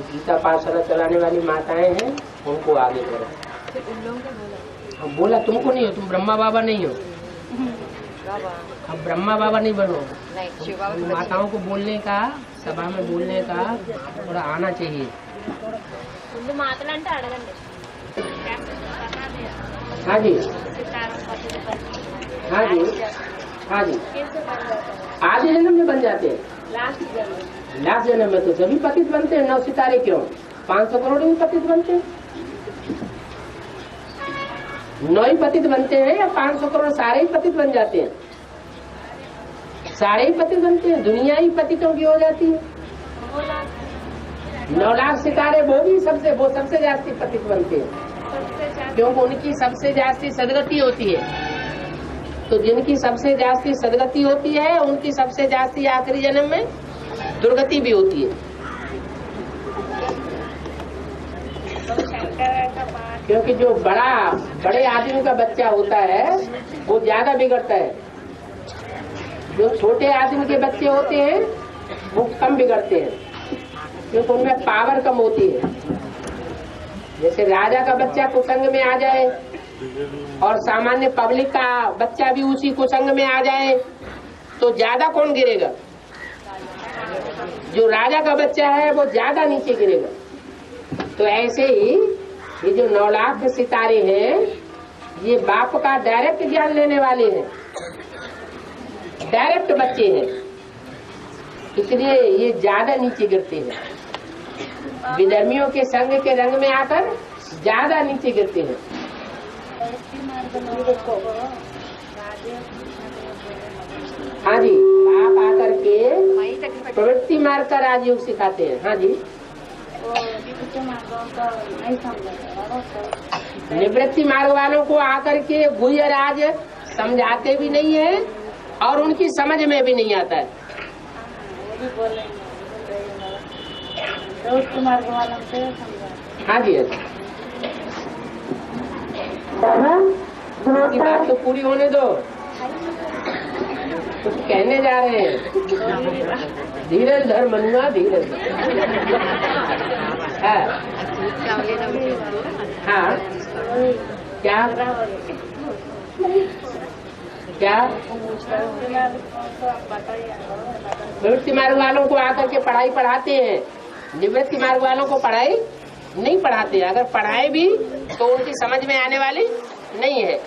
गीता पाठशाला चलाने वाली माताएं हैं, उनको आगे करो। हम बोला तुमको नहीं हो, तुम ब्रह्मा बाबा नहीं हो। अब ब्रह्मा बाबा नहीं बनो। माताओं को बोलने का, सभा में बोलने का थोड़ा आना चाहिए। हाँ जी, हाँ जी, हाँ जी। आधे जन्म में बन जाते हैं। लास्ट जन्म में तो सभी पतित बनते हैं। 9 सितारे क्यों, 500 करोड़ ही पतित बनते हैं। 9 ही पतित बनते हैं या 500 करोड़ सारे ही पतित बन जाते हैं? सारे ही पतित बनते हैं। दुनिया ही पतितों की हो जाती है। 9 लाख सितारे वो सबसे जास्ती पतित बनते हैं, क्योंकि उनकी सबसे जास्ती सदगति होती है। तो जिनकी सबसे जास्ती सदगति होती है, उनकी सबसे जास्ती आखिरी जन्म में दुर्गति भी होती है। क्योंकि जो बड़े आदमी का बच्चा होता है वो ज्यादा बिगड़ता है। जो छोटे आदमी के बच्चे होते हैं वो कम बिगड़ते हैं, क्योंकि उनमें पावर कम होती है। जैसे राजा का बच्चा कुसंग में आ जाए और सामान्य पब्लिक का बच्चा भी उसी कुसंग में आ जाए तो ज्यादा कौन गिरेगा? जो राजा का बच्चा है वो ज्यादा नीचे गिरेगा। तो ऐसे ही ये जो 9 लाख सितारे हैं, ये बाप का डायरेक्ट ज्ञान लेने वाले हैं, डायरेक्ट बच्चे हैं, इसलिए ये ज्यादा नीचे गिरते हैं। विधर्मियों के संग के रंग में आकर ज्यादा नीचे गिरते हैं। हाँ जी, आप आकर के प्रवृत्ति मार्ग का राजयोग सिखाते हैं। हाँ जी, निवृत्ति मार्ग वालों को आकर के गुह्य राज समझाते भी नहीं है और उनकी समझ में भी नहीं आता है। हाँ जी, की बात तो पूरी होने दो, कुछ कहने जा रहे हैं। धीरज धर मनुआ, धीरज। हाँ हाँ, क्या क्या निवृत्ति मार्ग वालों को आकर के पढ़ाई पढ़ाते हैं, निवृत्ति मार्ग वालों को पढ़ाई नहीं पढ़ाते। अगर पढ़ाए भी तो उनकी समझ में आने वाली नहीं है।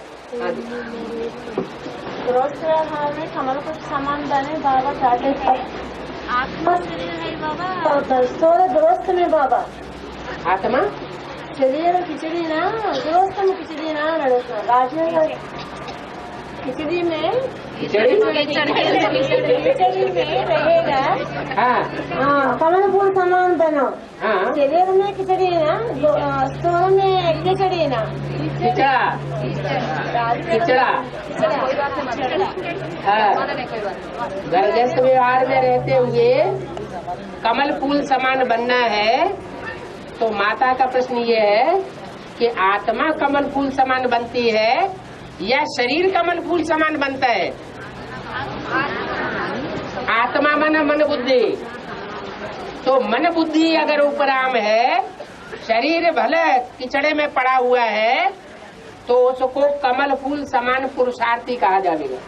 कमल को सामान बने बाबा चाहते थे। आत्मा शरीर है बाबा, दुरुस्त में बाबा आत्मा शरीर खिचड़ी ना, दुरुस्त में खिचड़ी ना राजन खिचड़ी में रहेगा। हाँ हाँ, कमल फूल सामान बनो। हाँ, शरीर में खिचड़ी ना, स्टोर में खिचड़ी ना, खिचड़ा खिचड़ा। हाँ, गृहस्थ व्यवहार में रहते हुए कमल फूल समान बनना है। तो माता का प्रश्न ये है कि आत्मा कमल फूल समान बनती है या शरीर कमल फूल समान बनता है? आत्मा मन बुद्धि। तो मन बुद्धि अगर उपराम है, शरीर भले किचड़े में पड़ा हुआ है, तो उसको कमल फूल समान पुरुषार्थी कहा जाएगा।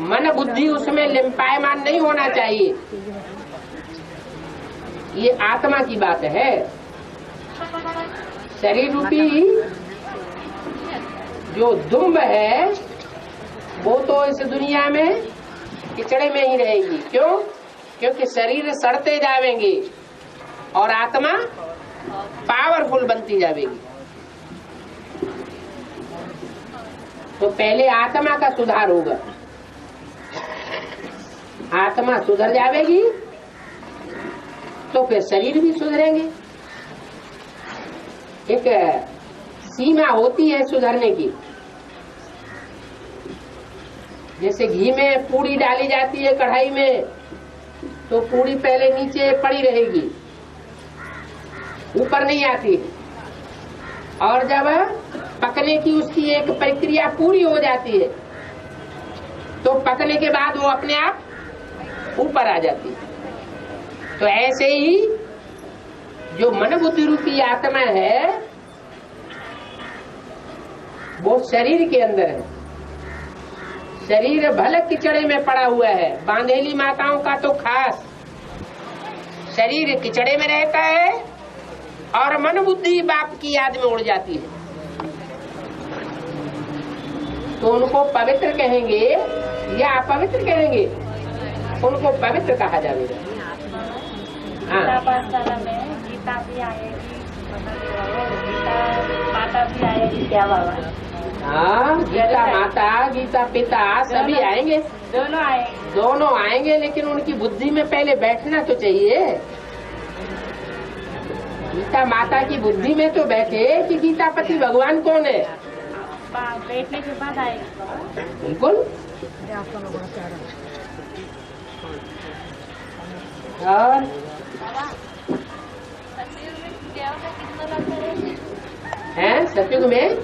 मन बुद्धि उसमें लिम्पायमान नहीं होना चाहिए। ये आत्मा की बात है। शरीर रूपी जो दुम्ब है वो तो इस दुनिया में किचड़े में ही रहेगी। क्यों? क्योंकि शरीर सड़ते जाएंगे और आत्मा पावरफुल बनती जाएगी। तो पहले आत्मा का सुधार होगा। आत्मा सुधर जाएगी तो फिर शरीर भी सुधरेंगे। एक सीमा होती है सुधरने की। जैसे घी में पूड़ी डाली जाती है कढ़ाई में, तो पूड़ी पहले नीचे पड़ी रहेगी, ऊपर नहीं आती। और जब पकने की उसकी एक प्रक्रिया पूरी हो जाती है तो पकने के बाद वो अपने आप ऊपर आ जाती है। तो ऐसे ही जो मन बुद्धि रूपी आत्मा है वो शरीर के अंदर है। शरीर भले किचड़े में पड़ा हुआ है, बांधेली माताओं का तो खास शरीर किचड़े में रहता है और मन बुद्धि बाप की याद में उड़ जाती है, तो उनको पवित्र कहेंगे या अपवित्र कहेंगे? उनको पवित्र कहा जाएगा। गीता पाठशाला में गीता भी आएगी, गीता माता भी आएगी क्या बाबा? हाँ, गीता माता, गीता पिता सभी आएंगे, दोनों आएंगे, लेकिन उनकी बुद्धि में पहले बैठना तो चाहिए। गीता माता की बुद्धि में तो बैठे कि गीता पति भगवान कौन है। बैठने के बाद आएगा। बिल्कुल। और हैं सतयुग में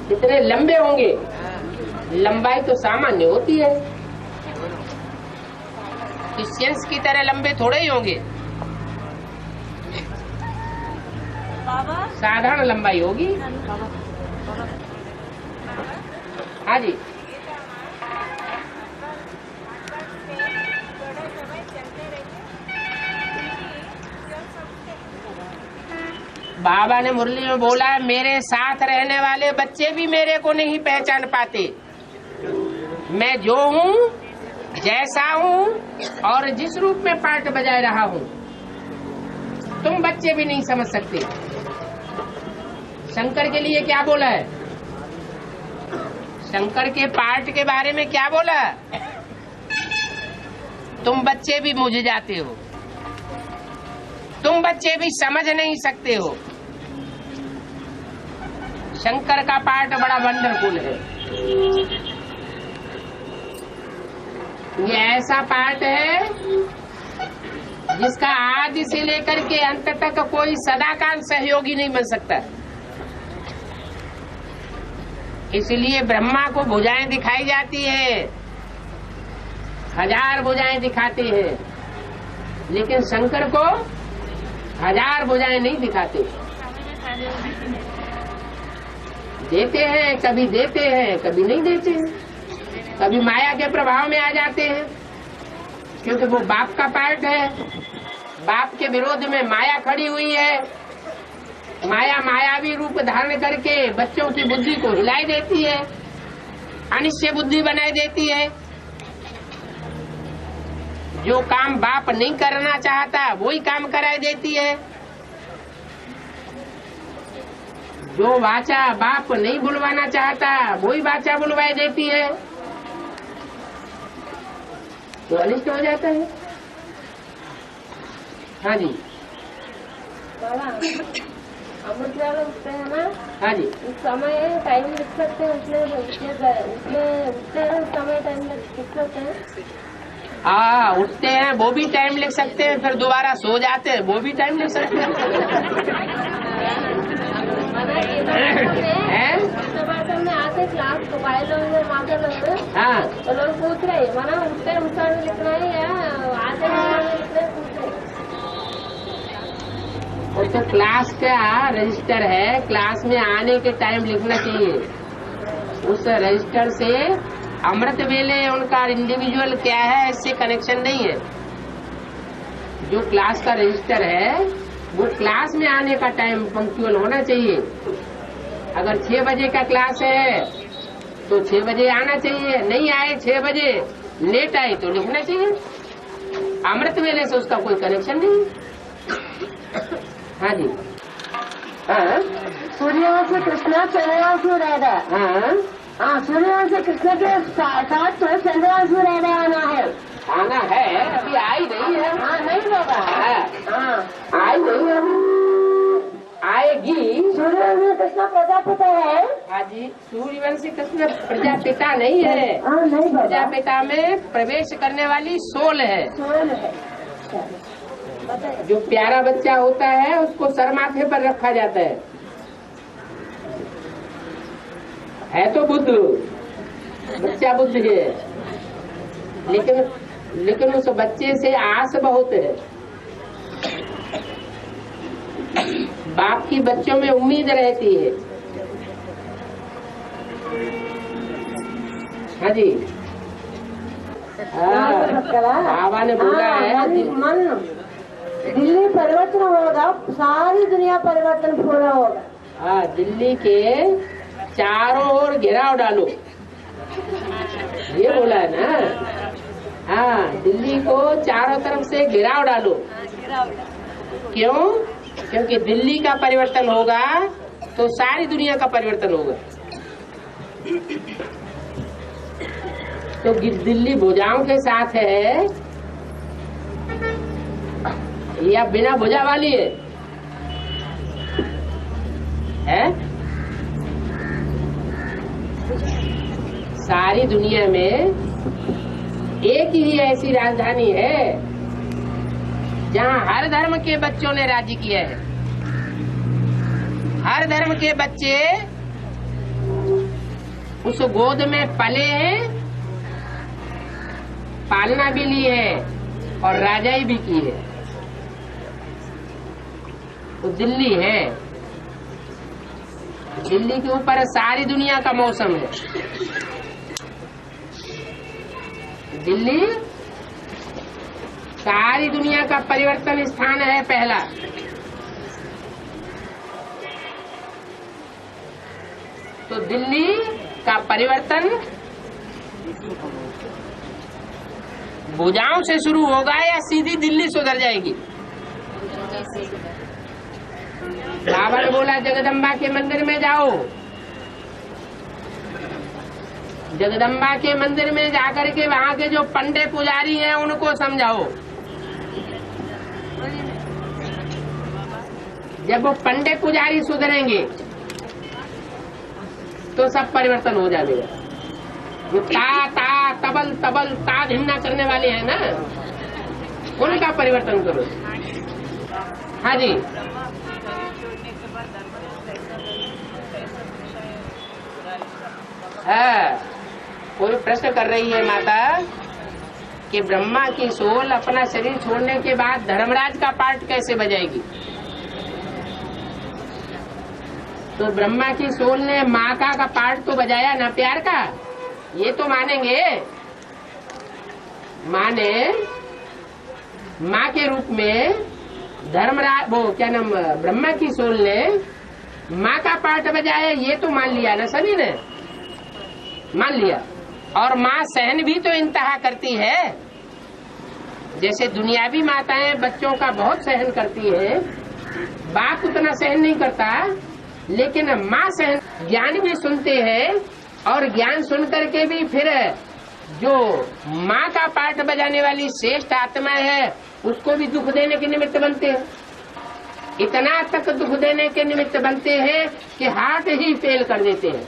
कितने लंबे होंगे? लंबाई तो सामान्य होती है, क्रिश्चियंस की तरह लंबे थोड़े ही होंगे, साधारण लंबाई होगी। हाँ जी। बाबा ने मुरली में बोला, मेरे साथ रहने वाले बच्चे भी मेरे को नहीं पहचान पाते। मैं जो हूँ, जैसा हूँ और जिस रूप में पाठ बजा रहा हूँ, तुम बच्चे भी नहीं समझ सकते। शंकर के लिए क्या बोला है? शंकर के पाठ के बारे में क्या बोला? तुम बच्चे भी मुझ जाते हो, तुम बच्चे भी समझ नहीं सकते हो। शंकर का पाठ बड़ा वंडरफुल है। ये ऐसा पाठ है जिसका आदि से लेकर के अंत तक कोई सदाकाल सहयोगी नहीं बन सकता। इसलिए ब्रह्मा को भुजाएं दिखाई जाती है, 1000 भुजाएं दिखाते हैं, लेकिन शंकर को 1000 भुजाएं नहीं दिखाते। देते हैं, कभी देते हैं, कभी नहीं देते हैं, कभी माया के प्रभाव में आ जाते हैं, क्योंकि वो बाप का पार्ट है। बाप के विरोध में माया खड़ी हुई है। माया मायावी रूप धारण करके बच्चों की बुद्धि को हिलाई देती है, अनिश्चय बुद्धि बनाई देती है। जो काम बाप नहीं करना चाहता वही काम कराई देती है। जो वाचा बाप नहीं बुलवाना चाहता वही वाचा बुलवाई देती है, तो अनिष्ट हो जाता है। हाँ जी। अमृत वाला उठते हैं ना? हाँ जी। उस समय टाइम लिख सकते हैं, उसमें उठते हैं समय टाइम लिख सकते हैं। हाँ, उठते हैं वो भी टाइम लिख सकते हैं, फिर दोबारा सो जाते हैं वो भी टाइम लिख सकते हैं। में आते क्लास तो भाई लोग माता लोग, हाँ, तो लोग पूछ रहे माना उठते अनुसार में लिखना है या आते अनुसार में लिखना है, पूछ रहे। वो तो क्लास का रजिस्टर है, क्लास में आने के टाइम लिखना चाहिए। उस रजिस्टर से अमृत वेले उनका इंडिविजुअल क्या है इससे कनेक्शन नहीं है। जो क्लास का रजिस्टर है वो क्लास में आने का टाइम पंक्चुअल होना चाहिए। अगर 6 बजे का क्लास है तो 6 बजे आना चाहिए, नहीं आए 6 बजे लेट आए तो लिखना चाहिए। अमृत वेले से उसका कोई कनेक्शन नहीं। हाँ जी। हाँ, सूर्यवंश से कृष्णा, चंद्रवंश में राधा। हाँ हाँ, सूर्यवंश से कृष्ण के साथ तो चंद्रवंश में राधा आना है। आना है, अभी आई नहीं है। हाँ, नहीं बाबा। हाँ, आई नहीं है, आएगी। सूर्यवंश में कृष्ण प्रजापिता है। हाँ जी, सूर्यवंशी कृष्ण प्रजापिता नहीं है। हाँ, नहीं बाबा। प्रजापिता में प्रवेश करने वाली सोल है। सोल है। जो प्यारा बच्चा होता है उसको सर माथे पर रखा जाता है तो बुद्ध, बच्चा बुद्ध है, लेकिन लेकिन उस बच्चे से आस बहुत है। बाप की बच्चों में उम्मीद रहती है। हाँ जी, बाबा ने बोला है मन दिल्ली परिवर्तन होगा, सारी दुनिया परिवर्तन पूरा होगा। हाँ, दिल्ली के चारों ओर घेराव डालो, ये बोला है ना। हाँ, दिल्ली को चारों तरफ से घेराव डालो। क्यों? क्योंकि दिल्ली का परिवर्तन होगा तो सारी दुनिया का परिवर्तन होगा। तो दिल्ली भुजाओं के साथ है या बिना भुजा वाली है? सारी दुनिया में एक ही ऐसी राजधानी है जहाँ हर धर्म के बच्चों ने राज्य किया है। हर धर्म के बच्चे उस गोद में पले हैं, पालना भी ली है और राजाई भी की है। तो दिल्ली है, दिल्ली के ऊपर सारी दुनिया का मौसम है। दिल्ली सारी दुनिया का परिवर्तन स्थान है पहला। तो दिल्ली का परिवर्तन भुजाओं से शुरू होगा या सीधी दिल्ली सुधर जाएगी? बाबा ने बोला जगदम्बा के मंदिर में जाओ, जगदम्बा के मंदिर में जाकर के वहाँ के जो पंडे पुजारी हैं उनको समझाओ। जब वो पंडे पुजारी सुधरेंगे तो सब परिवर्तन हो जाएगा। जो ता ता तबल तबल ता धिन्ना करने वाले हैं ना, उनका परिवर्तन करो। हाँ जी, कोई प्रश्न कर रही है माता कि ब्रह्मा की सोल अपना शरीर छोड़ने के बाद धर्मराज का पार्ट कैसे बजाएगी? तो ब्रह्मा की सोल ने माँ का पार्ट तो बजाया ना, प्यार का, ये तो मानेंगे। माँ ने माँ के रूप में धर्मराज, वो क्या नाम, ब्रह्मा की सोल ने माँ का पार्ट बजाया, ये तो मान लिया ना, सभी ने मान लिया। और माँ सहन भी तो इंतहा करती है। जैसे दुनियावी माताएं बच्चों का बहुत सहन करती है, बाप उतना सहन नहीं करता, लेकिन माँ सहन, ज्ञान भी सुनते हैं और ज्ञान सुन करके भी फिर जो माँ का पार्ट बजाने वाली श्रेष्ठ आत्मा है उसको भी दुख देने के निमित्त बनते हैं। इतना तक दुख देने के निमित्त बनते हैं कि हार्ट ही फेल कर देते हैं।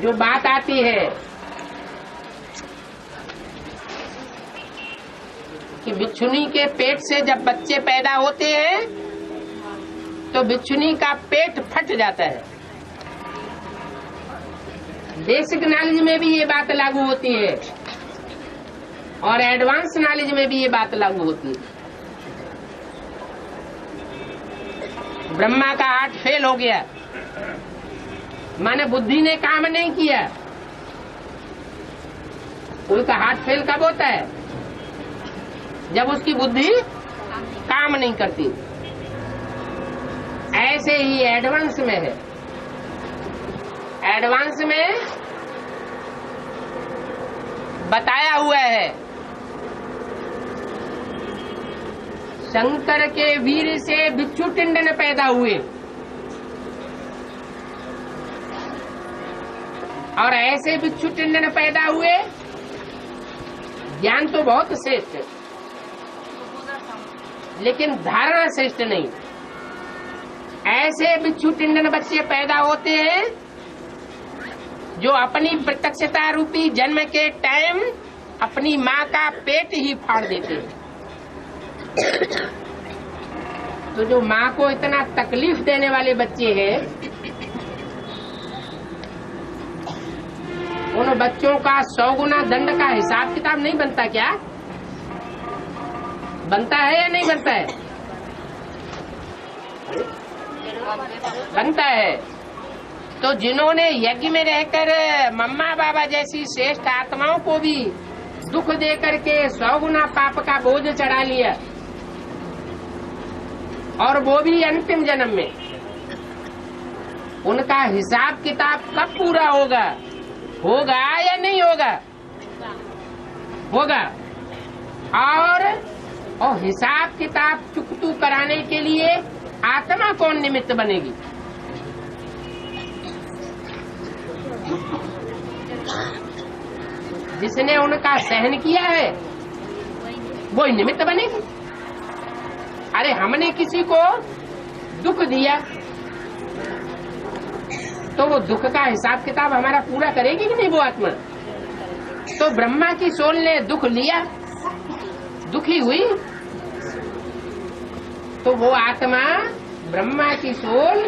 जो बात आती है कि बिच्छुनी के पेट से जब बच्चे पैदा होते हैं तो बिच्छुनी का पेट फट जाता है। बेसिक नॉलेज में भी ये बात लागू होती है और एडवांस नॉलेज में भी ये बात लागू होती है। ब्रह्मा का हार्ट फेल हो गया, माने बुद्धि ने काम नहीं किया। उनका हार्ट फेल कब होता है? जब उसकी बुद्धि काम नहीं करती। ऐसे ही एडवांस में है। एडवांस में बताया हुआ है, शंकर के वीर से बिच्छू टिंडन पैदा हुए और ऐसे बिच्छू टिंडन पैदा हुए। ज्ञान तो बहुत श्रेष्ठ है, लेकिन धारणा श्रेष्ठ नहीं। ऐसे बिच्छू टिंडन बच्चे पैदा होते हैं जो अपनी प्रत्यक्षता रूपी जन्म के टाइम अपनी माँ का पेट ही फाड़ देते हैं। तो जो माँ को इतना तकलीफ देने वाले बच्चे हैं, उन बच्चों का 100 गुना दंड का हिसाब किताब नहीं बनता क्या? बनता है या नहीं बनता है? बनता है। तो जिन्होंने यज्ञ में रहकर मम्मा बाबा जैसी श्रेष्ठ आत्माओं को भी दुख दे करके 100 गुना पाप का बोझ चढ़ा लिया, और वो भी अंतिम जन्म में, उनका हिसाब किताब कब पूरा होगा? होगा या नहीं होगा? होगा। और हिसाब किताब चुकतू कराने के लिए आत्मा कौन निमित्त बनेगी? जिसने उनका सहन किया है वो निमित्त बनेगी। अरे हमने किसी को दुख दिया तो वो दुख का हिसाब किताब हमारा पूरा करेगी कि नहीं वो आत्मा? तो ब्रह्मा की सोल ने दुख लिया, दुखी हुई, तो वो आत्मा ब्रह्मा की सोल,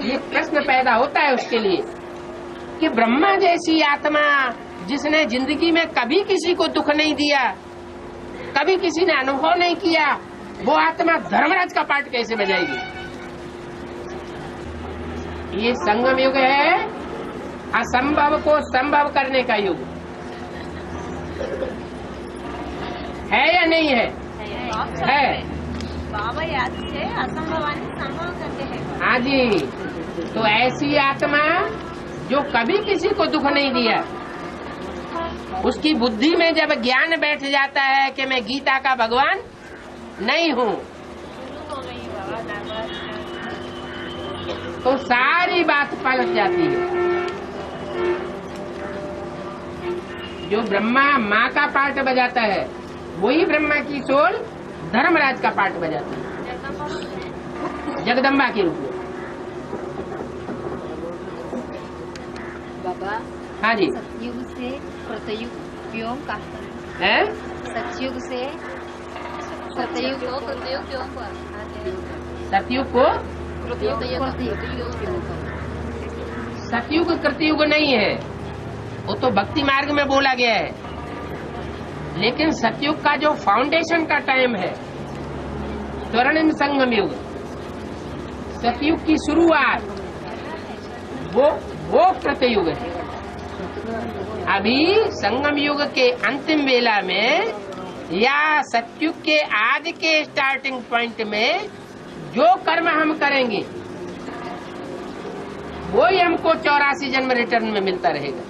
ये प्रश्न पैदा होता है उसके लिए कि ब्रह्मा जैसी आत्मा जिसने जिंदगी में कभी किसी को दुख नहीं दिया, कभी किसी ने अनुभव नहीं किया, वो आत्मा धर्मराज का पाठ कैसे बजाएगी? ये संगम युग है, असंभव को संभव करने का युग है या नहीं है? है। बाबा याद से असंभवानी संभव करते हैं। हाँ जी। तो ऐसी आत्मा जो कभी किसी को दुख नहीं दिया, उसकी बुद्धि में जब ज्ञान बैठ जाता है कि मैं गीता का भगवान नहीं हूँ, तो सारी बात पलट जाती है। जो ब्रह्मा माँ का पाठ बजाता है, वही ब्रह्मा की सोल धर्मराज का पाठ बजाती है, जगदम्बा के रूप में। बाबा, हाँ जी। सतयुग से कृतयुग क्यों कहते हैं? सतयुग से सतयुग को कृतयुग क्यों कहते हैं? सतयुग को सतयुग कृतयुग नहीं है, वो तो भक्ति मार्ग में बोला गया है। लेकिन सतयुग का जो फाउंडेशन का टाइम है, स्वर्णिम संगम युग, सतयुग की शुरुआत, वो कृतयुग है। अभी संगम युग के अंतिम वेला में या सतयुग के आज के स्टार्टिंग पॉइंट में जो कर्म हम करेंगे वो ही हमको 84 जन्म रिटर्न में मिलता रहेगा।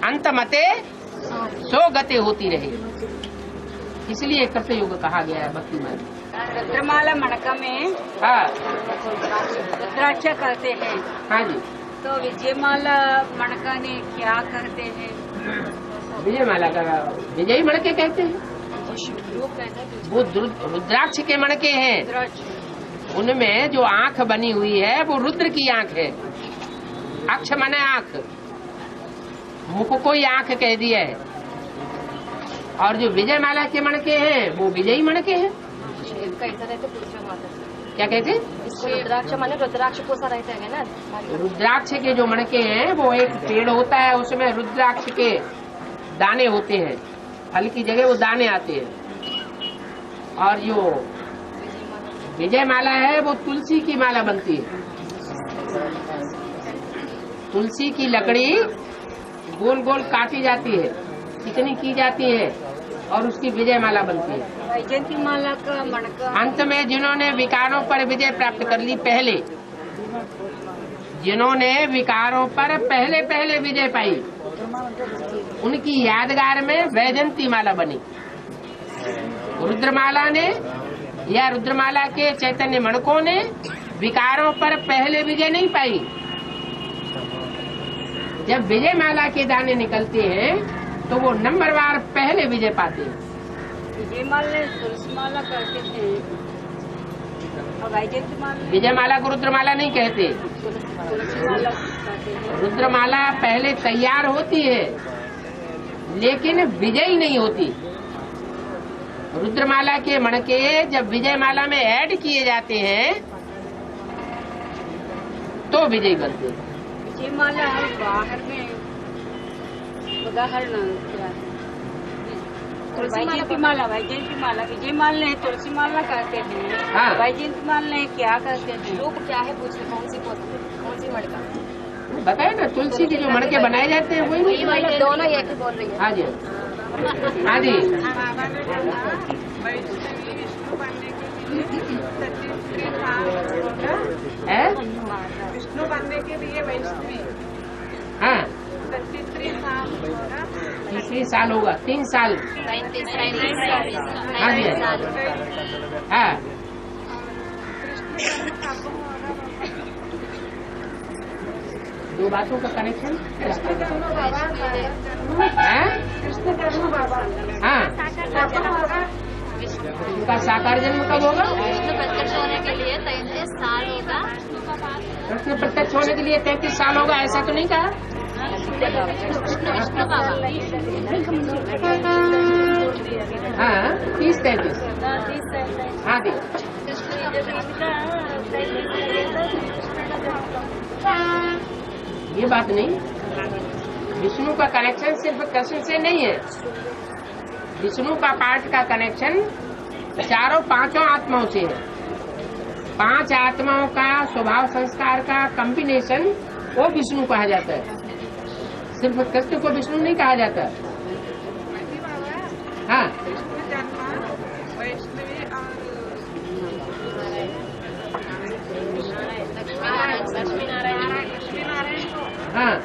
अंत मते सो गते होती रहेगी। इसलिए कृतयुग कहा गया है भक्ति मार्ग। रुद्रमाला मणका में हाँ रुद्राक्ष करते हैं। हाँ जी। तो विजयमाला मणका ने क्या करते हैं? विजयमाला का विजयी मणके कहते हैं। वो रुद्राक्ष के मणके हैं। उनमें जो आंख बनी हुई है वो रुद्र की आंख है। अक्ष माने आंख, मुख को ही आंख कह दिया है। और जो विजयमाला के मणके हैं वो विजयी मणके हैं। क्या कहते हैं? रुद्राक्ष माने रुद्राक्ष को सा रहते हैं ना। रुद्राक्ष के जो मणके हैं वो एक पेड़ होता है, उसमें रुद्राक्ष के दाने होते हैं, फल की जगह वो दाने आते हैं। और जो विजय माला है वो तुलसी की माला बनती है। तुलसी की लकड़ी गोल गोल काटी जाती है, चिकनी की जाती है और उसकी विजय माला बनती है। वैजयंती माला का मणका अंत में जिन्होंने विकारों पर विजय प्राप्त कर ली, पहले जिन्होंने विकारों पर पहले विजय पाई, उनकी यादगार में वैजयंती माला बनी। रुद्रमाला ने या रुद्रमाला के चैतन्य मणकों ने विकारों पर पहले विजय नहीं पाई। जब विजय माला के दाने निकलते हैं तो वो नंबरवार पहले विजय पाते हैं। विजयमाला तुलसी माला करते थे और वैजयंती माला विजयमाला को रुद्रमाला नहीं कहते। तुलसी माला करते हैं। रुद्रमाला पहले तैयार होती है लेकिन विजयी नहीं होती। रुद्रमाला के मणके जब विजयमाला में ऐड किए जाते हैं तो विजयी बनते हैं। विजयमाला बाहर में उदाहरण वैजयंती माला विजय माला है, तुलसी माला करते हैं। हाँ। वैजयंती माला है, क्या करते हैं? रूप क्या है पूछे, कौन सी मड़का? बताए ना, तुलसी के जो मड़के बनाए जाते हैं वही वही दोनों एक ही बोल रही है। हाँ जी, हाँ जी। है? विष्णु बनने के लिए वैष्णवी हाँ, 33 तीसरी साल होगा। साल होगा, 3 साल। 33 हाँ जी, हाँ। दो बातों का कनेक्शन है? हाँ, उनका साकार जन्म कब होगा? विष्णु प्रत्यक्ष होने के लिए 33 साल होगा। कृष्ण प्रत्यक्ष होने के लिए 33 साल होगा, ऐसा तो नहीं कहा? विष्णु बाबा हाँ, 30-33। हाँ जी, ये बात नहीं। विष्णु का कनेक्शन सिर्फ कृष्ण से नहीं है। विष्णु का पार्ट का कनेक्शन पांचों आत्माओं से है। 5 आत्माओं का स्वभाव संस्कार का कॉम्बिनेशन वो विष्णु कहा जाता है। सिर्फ कृष्ण को विष्णु नहीं कहा जाता। हाँ, वैष्णवी हाँ।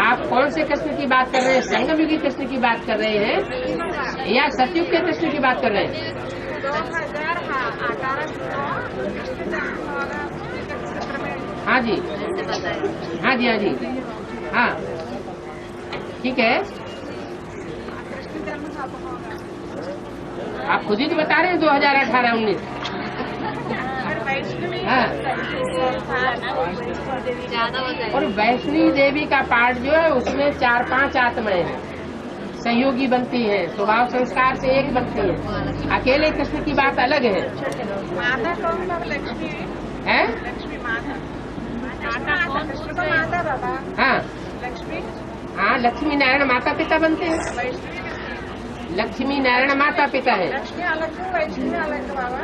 आप कौन से कृष्ण की बात कर रहे हैं? संगम युगी कृष्ण की बात कर रहे हैं या सतयुग के कृष्ण की बात कर रहे हैं? 2018 हाँ जी, हाँ जी, हाँ जी, हाँ, ठीक है। आप खुद ही तो बता रहे हैं 2018-19। हाँ, ज्यादा हो जाएगा। और वैष्णवी देवी का पार्ट जो है उसमें 4-5 आत्माएं हैं, सहयोगी बनती हैं, स्वभाव संस्कार से एक बनती है। अकेले कृष्ण की बात अलग है। माता कौन बाबा? लक्ष्मी हैं? लक्ष्मी माता कृष्ण को माता बाबा हाँ, लक्ष्मी हाँ, लक्ष्मी नारायण माता पिता बनते हैं। वैष्णवी लक्ष्मी नारायण माता पिता है। लक्ष्मी अलग है, वैष्णवी अलग है बाबा।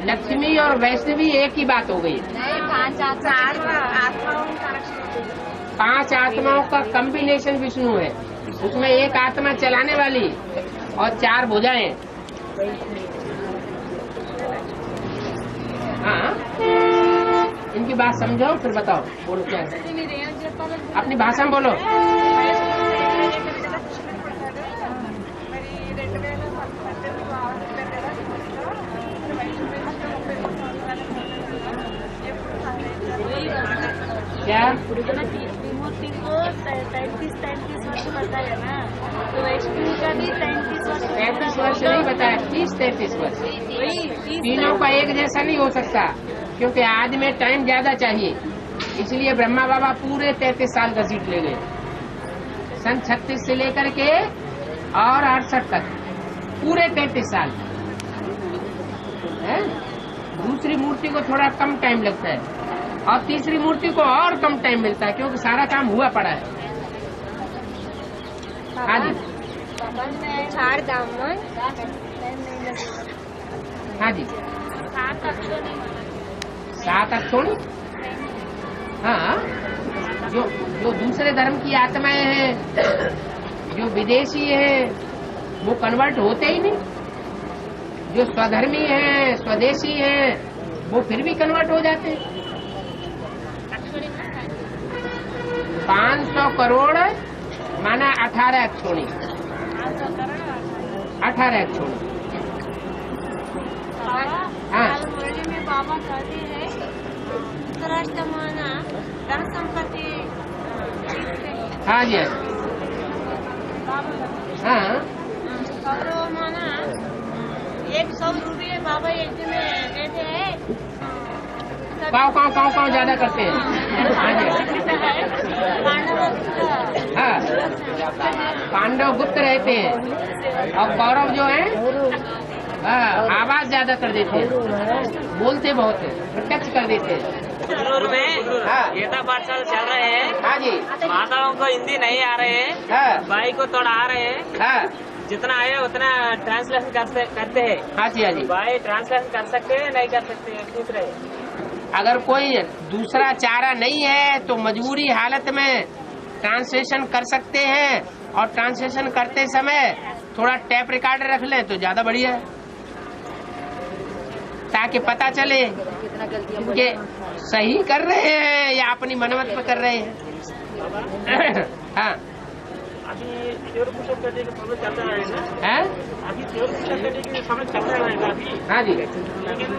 लक्ष्मी और वैष्णवी एक ही बात हो गई। 5 चार आत्माओं का कनेक्शन। 5 आत्माओं का कॉम्बिनेशन विष्णु है। उसमें एक आत्मा चलाने वाली और 4 भुजाएं। हाँ, इनकी बात समझो फिर बताओ, बोलो क्या है। अपनी भाषा में बोलो। क्या? विभूति को 33 वर्ष बताया ना, तो वैष्णवी का भी 33 वर्ष। 33 वर्ष नहीं बताया, 30-33 वर्ष। तीनों का एक जैसा नहीं हो सकता, क्योंकि आज में टाइम ज्यादा चाहिए। इसलिए ब्रह्मा बाबा पूरे 33 साल का सीट ले गए। सन 36 से लेकर के और 68 तक पूरे 33 साल है। दूसरी मूर्ति को थोड़ा कम टाइम लगता है और तीसरी मूर्ति को और कम टाइम मिलता है, क्योंकि सारा काम हुआ पड़ा है। हाँ जी, 4 दामन, हाँ जी, 7 अक्षोणी। हाँ, जो दूसरे धर्म की आत्माएं हैं, जो विदेशी हैं, वो कन्वर्ट होते ही नहीं। जो स्वधर्मी हैं, स्वदेशी हैं, वो फिर भी कन्वर्ट हो जाते हैं। 500 करोड़ माना 18 अक्षोणी। 18 अक्षोणी। हाँ, में बाबा कहते हैं धन संपत्ति। हाँ जी, हाँ, और माना 100 रुपये बाबा यज्ञ में देते हैं। काव ज्यादा करते हैं। हाँ जी, हाँ, पांडव गुप्त रहते हैं और कौरव जो है आवाज ज्यादा कर देते हैं, बोलते बहुत है, प्रत्यक्ष कर देते हैं। कुल्लूर में हाँ। गीता पाठशाला चल रहे हैं। हाँ जी। माताओं को हिंदी नहीं आ रहे हैं, हाँ। भाई को थोड़ा आ रहे हैं, हाँ जितना आए उतना ट्रांसलेशन करते हैं। हाँ जी। हाँ जी। भाई ट्रांसलेशन कर सकते हैं नहीं कर सकते हैं, पूछ रहे हैं। अगर कोई दूसरा चारा नहीं है तो मजबूरी हालत में ट्रांसलेशन कर सकते हैं, और ट्रांसलेशन करते समय थोड़ा टैप रिकॉर्डर रख लें तो ज्यादा बढ़िया है, ताकि पता चले कि सही कर रहे हैं या अपनी मनमत में कर रहे हैं। हाँ। अभी प्योर पुशअप करने का समय चल रहा है ना? हैं? अभी प्योर पुशअप करने का समय चल रहा है अभी। हाँ जी। लेकिन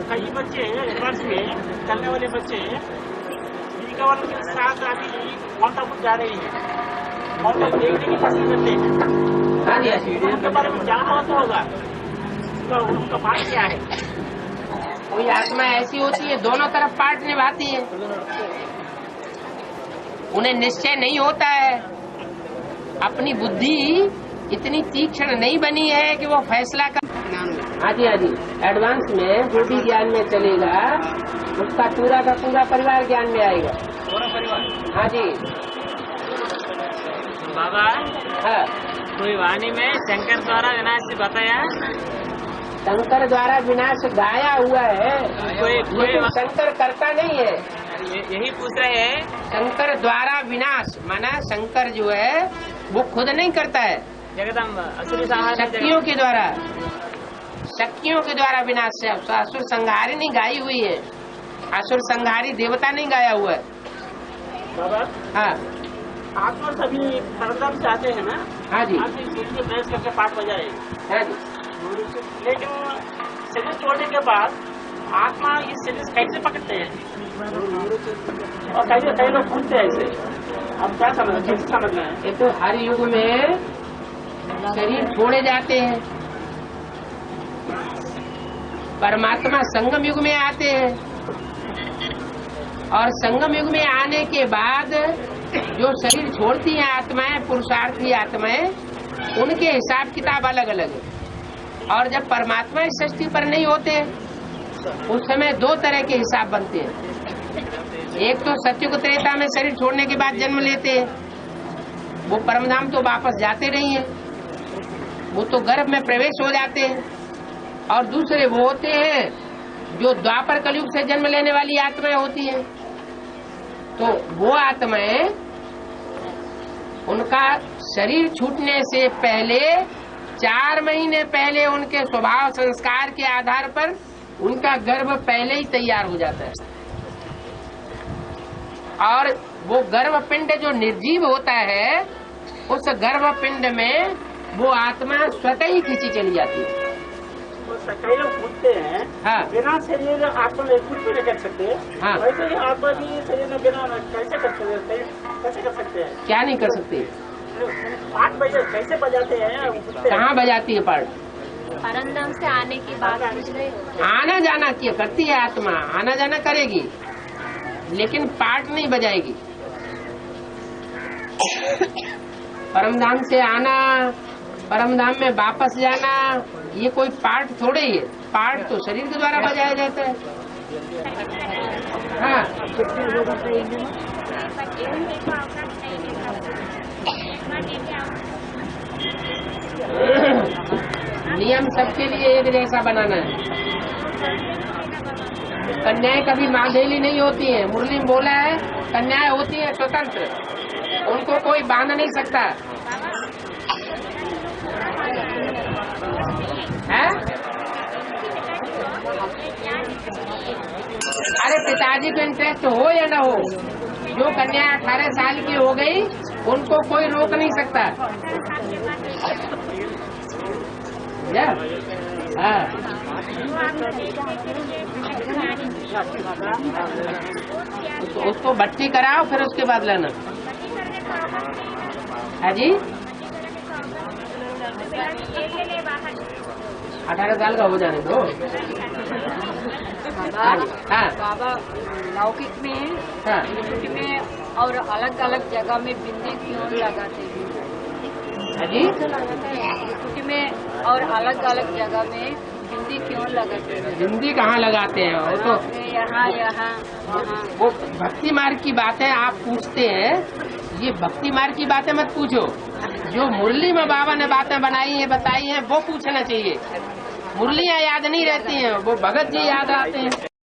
कई बच्चे हैं एडवांस में चलने वाले बच्चे हैं, वालों के साथ अभी माउंट आबू जा रही है, माउंट आबू देखने की पसंद करते हैं। हाँ जी। उनके बारे में जाना होता होगा, तो उनका पाठ क्या है? कोई आत्मा ऐसी होती है दोनों तरफ पार्ट निभाती है, उन्हें निश्चय नहीं होता है, अपनी बुद्धि इतनी तीक्ष्ण नहीं बनी है कि वो फैसला कर। हाँ जी। हाँ जी। एडवांस में जो भी ज्ञान में चलेगा उसका पूरा का पूरा परिवार ज्ञान में आएगा। पूरा परिवार? हाँ जी। बाबा हाँ। कोई वाणी में शंकर द्वारा विनाश बताया, शंकर द्वारा विनाश गाया हुआ है, लेकिन शंकर करता नहीं है। यही पूछ रहे हैं। शंकर द्वारा विनाश माना शंकर जो है वो खुद नहीं करता है, जगदम्बा असुरी संहार शक्तियों के द्वारा, शक्तियों के द्वारा विनाश है। असुर संहारी नहीं गाई हुई है, असुर संहारी देवता नहीं गाया हुआ है। बाबा हाँ। आत्मा सभी परमधाम से आते हैं ना? हाँ जी। आप सूर्य में प्रवेश करके पाठ बजाए, हाँ जी। लेकिन शरीर छोड़ने के बाद आत्मा इस शरीर कैसे पकड़ते हैं? और कई लोग पूछते हैं ऐसे, अब क्या समझना है? ये तो हर युग में शरीर छोड़े जाते हैं, परमात्मा संगम युग में आते हैं, और संगम युग में आने के बाद जो शरीर छोड़ती हैं आत्माएं, पुरुषार्थी आत्माएं, उनके हिसाब किताब अलग अलग है। और जब परमात्मा इस सृष्टि पर नहीं होते उस समय दो तरह के हिसाब बनते हैं। एक तो सत्युग त्रेता में शरीर छोड़ने के बाद जन्म लेते हैं, वो परमधाम तो वापस जाते नहीं है, वो तो गर्भ में प्रवेश हो जाते हैं। और दूसरे वो होते हैं जो द्वापर कलयुग से जन्म लेने वाली आत्माएं होती हैं, तो वो आत्माएं उनका शरीर छूटने से पहले 4 महीने पहले उनके स्वभाव संस्कार के आधार पर उनका गर्भ पहले ही तैयार हो जाता है, और वो गर्भपिंड जो निर्जीव होता है उस गर्भपिंड में वो आत्मा स्वतः ही खींची चली जाती है। कई लोग पूछते हैं, हाँ। बिना शरीर आत्मा में कुछ भी नहीं कर सकते, हाँ। वैसे ही आत्मा भी शरीर में बिना कैसे कर सकते हैं? कैसे कर सकते हैं? क्या नहीं कर सकते? पाठ बजे कैसे बजाते हैं? कहाँ बजाती है पाठ? परमधाम से आने की बात पूछ रहे हो। आना जाना किया करती है आत्मा, आना जाना करेगी, लेकिन पाठ नहीं बजाएगी। परमधाम से आना, परमधाम में वापस जाना, ये कोई पाठ थोड़े ही है। पाठ तो शरीर के द्वारा बजाया जाता है। हाँ। नियम सबके लिए एक जैसा बनाना है। कन्याएं कभी मांगेली नहीं होती है, मुरली में बोला है कन्याएं होती है स्वतंत्र, उनको कोई बांध नहीं सकता है। अरे पिताजी को इंटरेस्ट हो या ना हो, जो कन्या 18 साल की हो गई उनको कोई रोक नहीं सकता। हाँ। उसको भट्टी कराओ फिर उसके बाद लेना। है जी, 18 साल का हो जाने दो। हाँ। बाबा लौकिक में, हाँ। में और अलग अलग जगह में बिंदी क्यों लगाते हैं? है जी, में और अलग अलग जगह में बिंदी क्यों लगाते हैं? बिंदी कहाँ लगाते हैं? वो तो यहाँ यहाँ वहाँ। वो भक्ति मार्ग की बातें आप पूछते हैं, ये भक्ति मार्ग की बातें मत पूछो। जो मुरली में बाबा ने बातें बनाई हैं, बताई हैं, वो पूछना चाहिए। मुरलियाँ याद नहीं रहती हैं, वो भगत जी याद आते हैं।